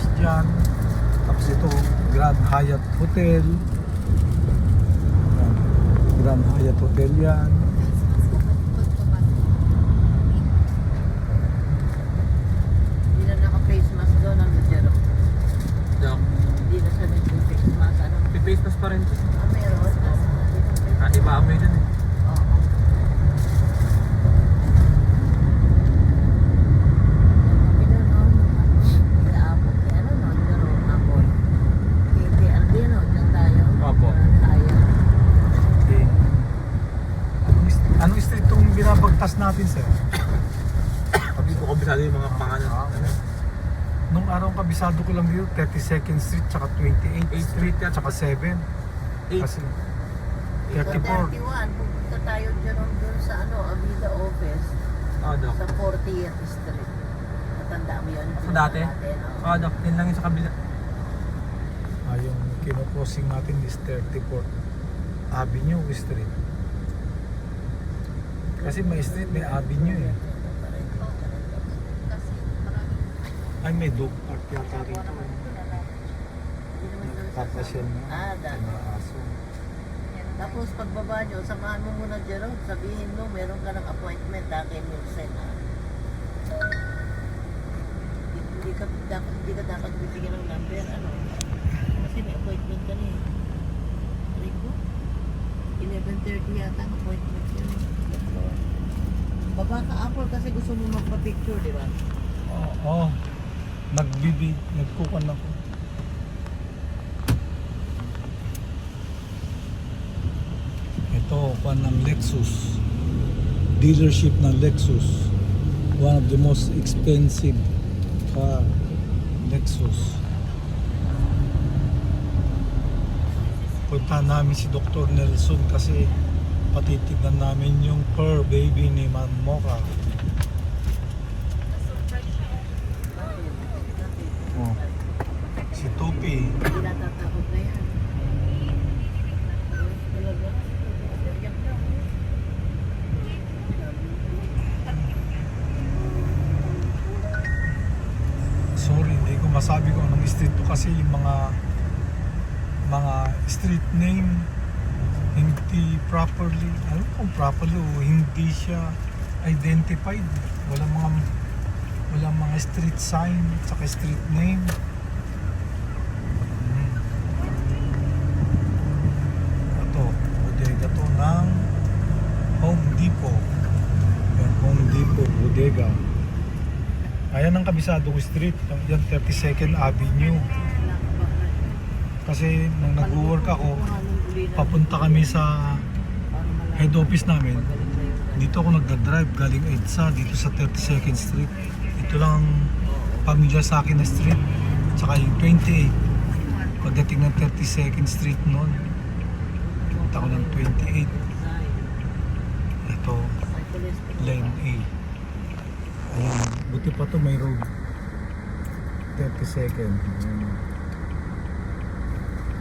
office dyan. Tapos ito, Grand Hyatt Hotel. Yan. Grand Hyatt Hotel yan. Hindi na naka-face mask doon ang Jero. Dok, Hindi na siya nag-face mask. Ano? face mask pa rin to. Meron. Iba amoy dun eh. Oo. Kami doon, no? Naapot. Ano, no? Jero, napon. Kay Aldino, dyan tayo. Opo. Tayo. Okay. Anong street itong binabagtas natin, sir? Hindi ko kabisado yung mga pangalan. Nung araw kabisado ko lang dito, 32nd Street, tsaka 28th Street, tsaka 7. Kasi 34. 31, pupunta tayo dyan doon sa ano, Avida Office. Dok. Sa 40th Street. Natanda mo yun? Sa dati? No? Dok, yun lang yung sa kabila. Yung kinocrossing natin is 34th Avenue Street. Kasi may street, may avenue eh. Ay, may dog park yata rito. Nakakasyan na. Dahil. May aso. Tapos pagbaba nyo, samahan mo muna Jerome, sabihin mo, meron ka ng appointment kay Milsen. Hindi ka dapat bibigyan ng number, ano? Kasi may appointment ka na eh. Aray ko, 11:30 yata ang appointment yun. Baba ka Apple kasi gusto mo magpa-picture, di ba? Oo. Nagkukan ako. Ito, kuan ng Lexus. Dealership ng Lexus. One of the most expensive car. Lexus. Punta namin si Dr. Nelson kasi patitignan namin yung fur baby ni Man Mocha. Oh. Si Tupi. Hindi natatakot na yan. Talaga. Sorry, hindi ko masabi kung anong street to kasi yung mga street name hindi properly, alam kung properly o hindi siya identified. Walang mga street sign at street name. Ito, bodega to ng Home Depot. Yan, Home Depot, bodega. Ayan ang kabisado ko street, yan 32nd Avenue. Kasi nung nag-work ako, papunta kami sa head office namin. Dito ako nagdadrive galing EDSA dito sa 32nd Street. Ito lang pamilya sa akin na street. Tsaka yung 28. Pagdating ng 32nd Street noon, punta ko ng 28. Ito, lane A. Ayan, buti pa to may road. 32nd. Ayan.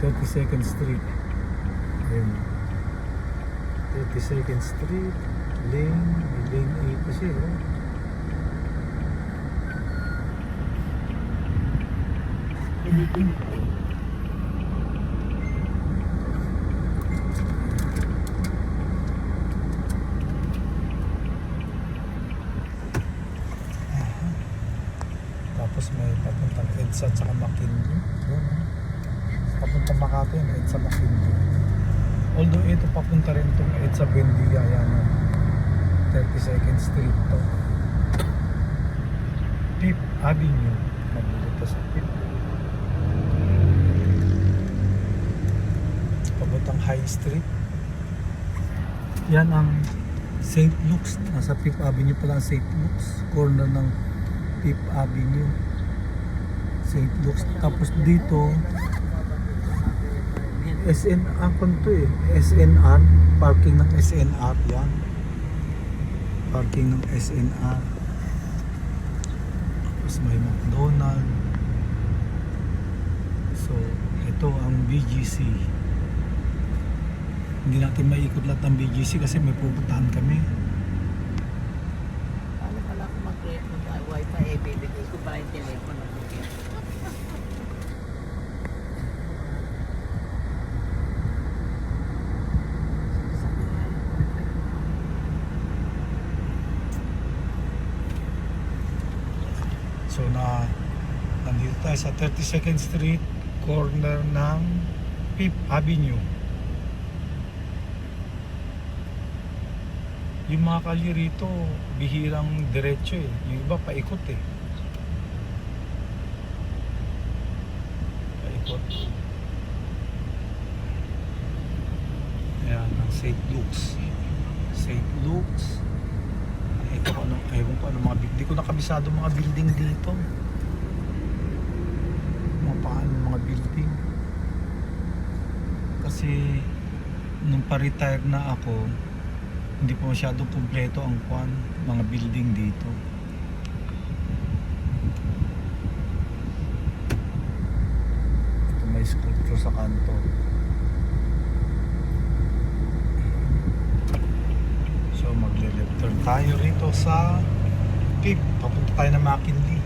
32nd Street. Ayan. 32nd Street. Lane A kasi. Oh. Tapos may papuntang EDSA at saka Makindu. Yun. Papuntang Makati yung EDSA Makindu. Although ito papunta rin itong EDSA Buendia. Yan ang 32nd Street to. Fifth Avenue. Mabubuto sa Fifth. Papuntang High Street. Yan ang St. Luke's. Nasa Fifth Avenue pala ang St. Luke's. Corner ng Fifth Avenue. St. Luke's. Tapos dito SNR to eh. SNR. Parking ng SNR yan. Parking ng SNR. Tapos may McDonald. So, ito ang BGC. Hindi natin maikot lahat ng BGC kasi may pupuntahan kami. Paano pala ako mag-create ng wifi? Bibigay ko pa yung telepono. So nandito tayo sa 32nd Street, corner ng 5th Avenue. Yung mga kalye rito, bihirang diretso eh. Yung iba paikot eh. Paikot. Ayan, ang St. Luke's. St. Luke's. Ito ko ano, ewan ko ano mga building. Di ko nakabisado mga building dito. Mga paano mga building. Kasi nung pa-retire na ako, hindi pa masyadong kumpleto ang mga building dito. Ito may sculpture sa kanto. So magle-left turn tayo rito sa Pip. Papunta tayo ng McKinley.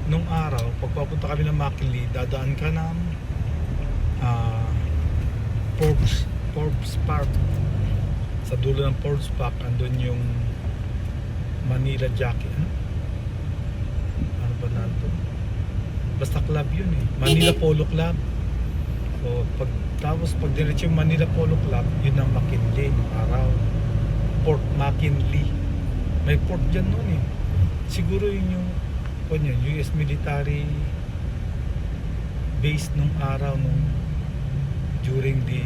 Nung araw, pag papunta kami ng McKinley, dadaan ka ng Forbes Park. Sa dulo ng Forbes Park, andun yung Manila Jacket. Ano ba nandun? Basta club yun eh. Manila Polo Club. So, tapos pag diretso yung Manila Polo Club, yun ang McKinley nung araw. Port McKinley. May port dyan nun eh. Siguro yun yung US military base nung araw during the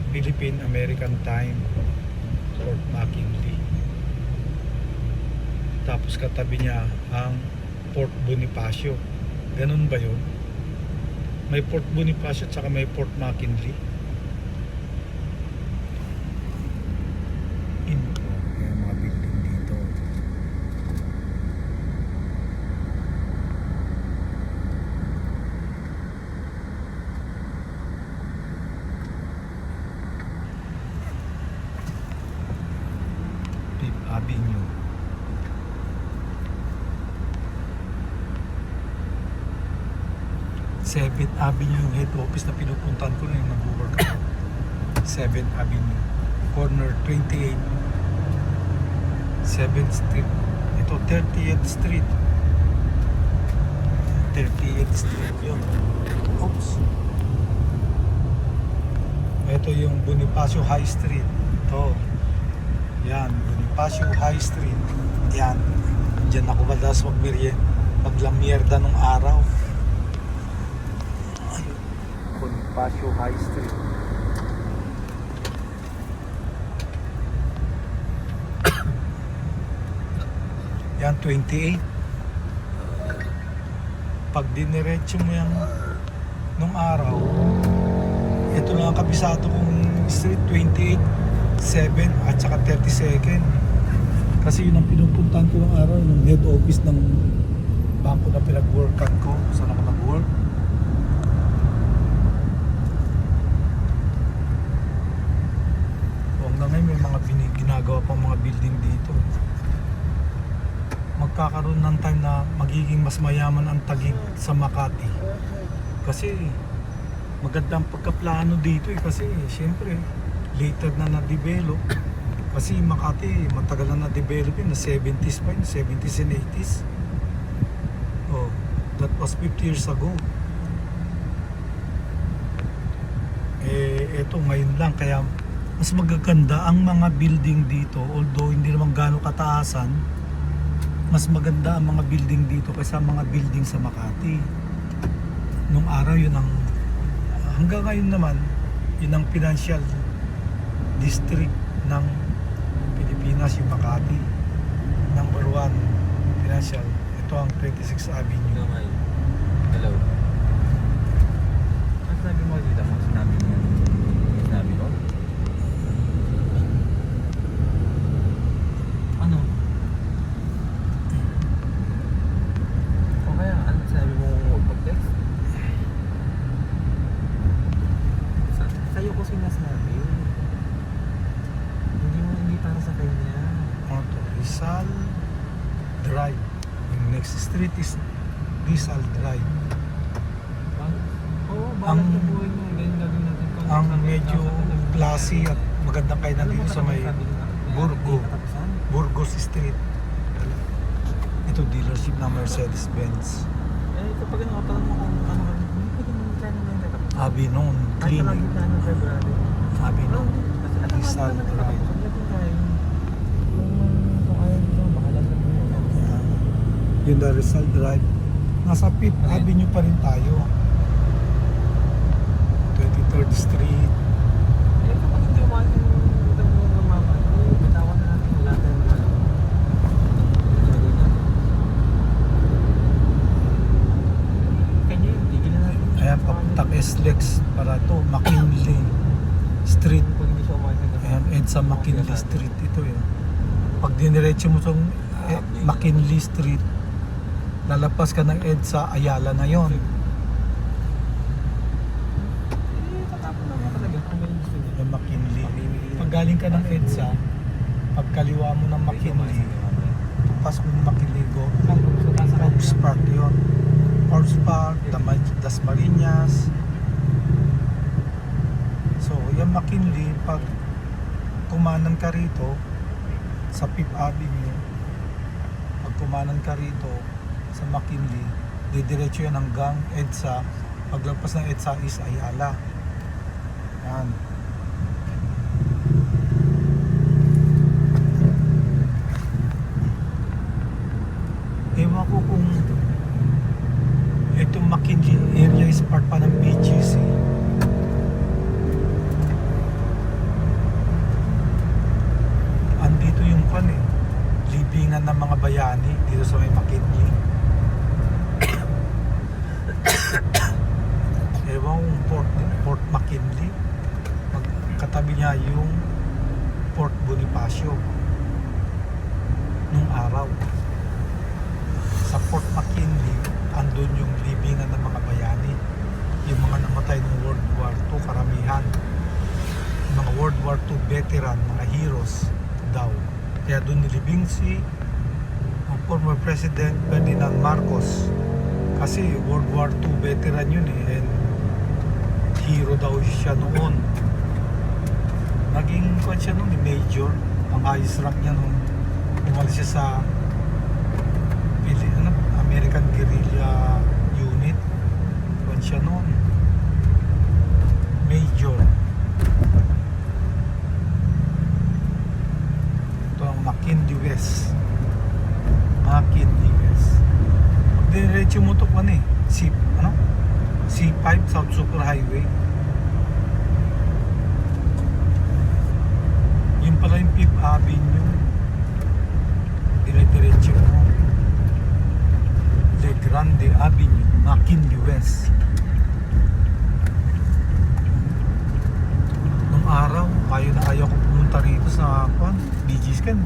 Philippine-American time. Port McKinley. Tapos katabi niya ang Port Bonifacio. Ganun ba yun? May Port Bonifacio at saka may Port McKinley. May mga building dito. Fifth Avenue. Seventh Avenue yung head office na pinupuntahan ko na yung nag-work ako. 7th Avenue, corner 28, 7th Street. Ito 30th Street. 30th Street yun. Oops. Ito yung Bonifacio High Street. Ito. Yan, Bonifacio High Street. Yan. Diyan ako madalas maglamierda nung araw. Bonifacio High Street. Yan, 28. Pag diniretso mo yan nung araw, ito lang ang kabisado kong street, 28, 7 at saka 32nd. Kasi yun ang pinupuntahan ko ng araw, ng head office ng bangko na pinag-workan ko. Saan ako nag-work? Ngayon may mga ginagawa pang mga building dito. Magkakaroon ng time na magiging mas mayaman ang Taguig sa Makati. Kasi magandang pagkaplano dito eh. Kasi syempre later na na-develop. Kasi Makati matagal na na-develop yun. Na 70s pa yun, 70s and 80s. Oh, that was 50 years ago. Eto ngayon lang kaya mas magaganda ang mga building dito, although hindi naman gaano kataasan. Mas maganda ang mga building dito kaysa mga building sa Makati. Nung araw yun ang hanggang ngayon naman yun ang financial district ng Pilipinas, yung Makati. Number 1 financial. Ito ang 26th Avenue. Gamay. Hello. Ang sabi mo dito mo, sinabi mo. Sinabi ko? Ano? O kaya, ano sabi mo mag-text? Sa'yo ko sinasabi. Hindi para sa kanya. Auto Rizal Drive. Yung next street is Rizal Drive. Oo, Ang- balang na buhay mo. Ganyan gagawin natin. Kung Ang sabi- medyo sabi- classy at magandang kainan Alam mo dito sa talaga may sabi nila, Burgo. katapusan? Burgos Street. Ito dealership ng Mercedes-Benz. Eh, kapag ano, katanong mo kung ano, hindi pwede mo magkano na yung tatapos. Avinon, Kahit na lang clinic. gitna ng February. Avinon. Kasi alam mo Rizal naman Drive. tatapos. Huwag natin kaya yung kung ayaw dito, bahala na mo yun. Yung the Rizal Drive. Nasa 5th Alin? Avenue pa rin tayo. 23rd Street. Eh, kapag hindi umahan yung utang mo ng mama, eh, bitawan na natin yung lahat ng ano. Ilagay natin. Kanya yun, tigilan natin. Ayan, papuntang SLEX para to McKinley Street. Pag hindi siya umahan ng Ayan, EDSA McKinley Street. Ito yun. Pag diniretso mo itong McKinley Street, lalabas ka ng EDSA, Ayala na yon. Eh, tatapon naman talaga kung may gusto niya. Yung McKinley. Pag galing ka ng EDSA, pag kaliwa mo ng McKinley, pasok mo ng McKinley, go. Forbes Park yun. Forbes Park, Dasmariñas. So, yung McKinley, pag kumanan ka rito, sa 5th Avenue, pag kumanan ka rito, sa McKinley, didiretso yan hanggang EDSA. Paglagpas ng EDSA is Ayala. Yan. Ewan ko kung itong McKinley area is part pa ng BGC. Andito yung libingan ng mga bayani dito sa may McKinley. Ewan kung Port McKinley. Katabi niya yung Port Bonifacio nung araw. Sa Port McKinley, andun yung libingan ng mga bayani. Yung mga namatay ng World War II, karamihan. Yung mga World War II veteran, mga heroes daw. Kaya doon nilibing si former President Ferdinand Marcos. Kasi World War II veteran yun eh. And hero daw siya noon. Naging kwan siya noon, major. Ang highest rank niya nung umalis siya sa American Guerrilla Unit. Kwan siya noon. Major. Ito ang McKinley West. McKinley West. Pag diretso mo ito kwan eh. C5 South Super Highway. Yun pala yung 5th Avenue. Dire-diretso mo. Le Grande Avenue, McKinley West. Nung araw, ayaw ko pumunta rito sa BG's kan.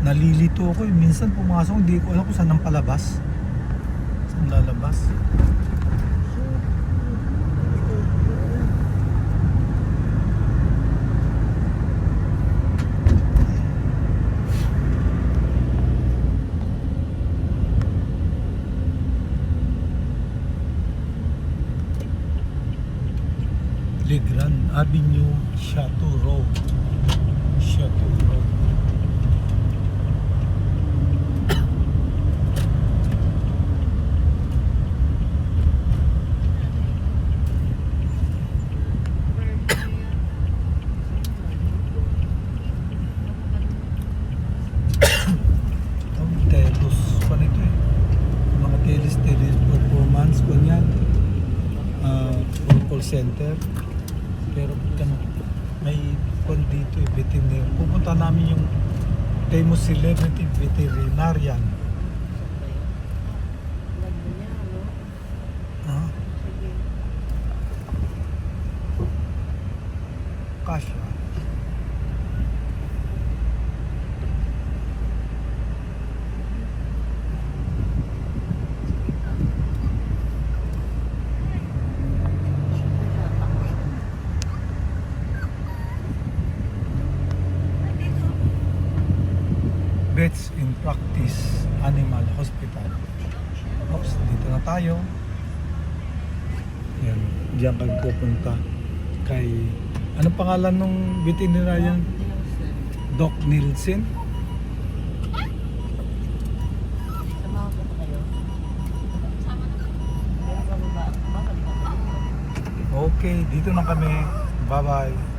Nalilito ako. Minsan pumasok, hindi ko alam kung saan ang palabas. Saan lalabas. Le Grand Avenue, Chateau Road. Chateau Road. Telos pa nito eh. Mga teles performance, ganyan. Call center. Pero may call dito eh, veterinary. Pupunta namin yung famous celebrity veterinarian. Alam mo niya, ano? Ha? Sige. Kasha. Vets in Practice Animal Hospital. Oops, dito na tayo. Yan, diyan kayo pupunta kay, ano pangalan nung veterinarian? Doc Nielsen. Sa mga Okay, dito na kami. Bye-bye.